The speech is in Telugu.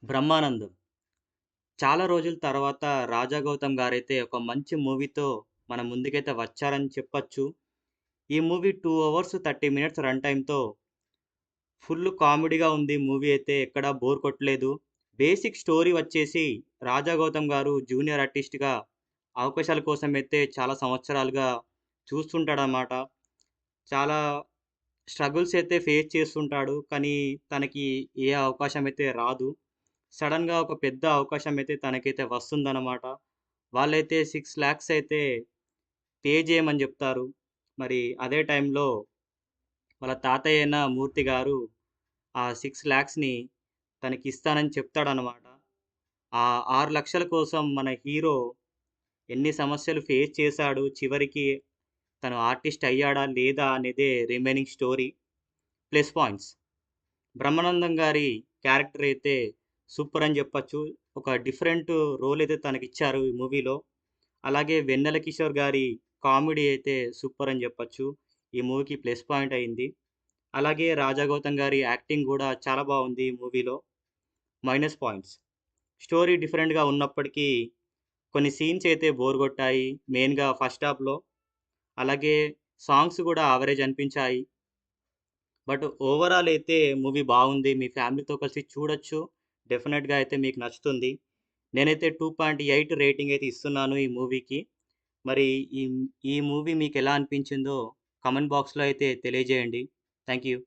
బ్రహ్మానందం. చాలా రోజుల తర్వాత 'రాజా గౌతమ్' గారైతే ఒక మంచి మూవీతో మన ముందుకైతే వచ్చారని చెప్పొచ్చు. ఈ మూవీ 2 అవర్స్ 30 మినిట్స్ రన్ టైమ్‌తో ఫుల్ కామెడీగా ఉంది. మూవీ అయితే ఎక్కడా బోర్ కొట్టలేదు. బేసిక్ స్టోరీ వచ్చేసి 'రాజా గౌతమ్' గారు జూనియర్ ఆర్టిస్ట్‌గా అవకాశాల కోసమైతే చాలా సంవత్సరాలుగా చూస్తుంటాడనమాట. చాలా స్ట్రగుల్స్ అయితే ఫేస్ చేస్తుంటాడు. కానీ తనకి ఏ అవకాశం అయితే రాదు. సడెన్‌గా ఒక పెద్ద అవకాశం అయితే తనకైతే వస్తుందనమాట. వాళ్ళైతే 6,00,000 అయితే పే చేయమని జెప్తారు. మరి అదే టైంలో వాళ్ళ తాతయ్య అయిన మూర్తి గారు ఆ 6,00,000ని తనకిస్తానని చెప్తాడనమాట. ఆ 6,00,000 కోసం మన హీరో ఎన్ని సమస్యలు ఫేస్ చేశాడు, చివరికి తను ఆర్టిస్ట్ అయ్యాడా లేదా అనేదే remaining story. Plus points. Brahmanandam గారి క్యారెక్టర్ అయితే సూపర్ అని జెప్పొచ్చు. ఒక డిఫరెంట్ రోల్ అయితే తనకిచ్చారు ఈ మూవీలో. అలాగే వెన్నెల కిషోర్ గారి కామెడీ అయితే సూపర్ అని జెప్పొచ్చు. ఈ మూవీకి ప్లస్ పాయింట్ అయింది. అలాగే రాజా గౌతమ్ గారి యాక్టింగ్ గూడా చాలా బావుంది ఈ మూవీలో. Minus points. స్టోరీ డిఫరెంట్‌గా ఉన్నప్పటికీ కొన్ని సీన్స్ అయితే బోర్ గొట్టాయి. మెయిన్‌గా ఫస్ట్ హాఫ్‌లో. అలాగే సాంగ్స్ గూడా యావరేజ్ అనిపించాయి. బట్ ఓవరాల్ అయితే మూవీ బాగుంది. మీ ఫ్యామిలీతో కలిసి చూడొచ్చు. డెఫినిట్‌గా అయితే మీకు నచ్చుతుంది. నేనైతే 2.8 రేటింగ్ అయితే ఇస్తున్నాను ఈ మూవీకి. మరి ఈ ఈ మూవీ మీకెలా అనిపించిందో కామెంట్ బాక్స్‌లో అయితే తెలియజేయండి. Thank you.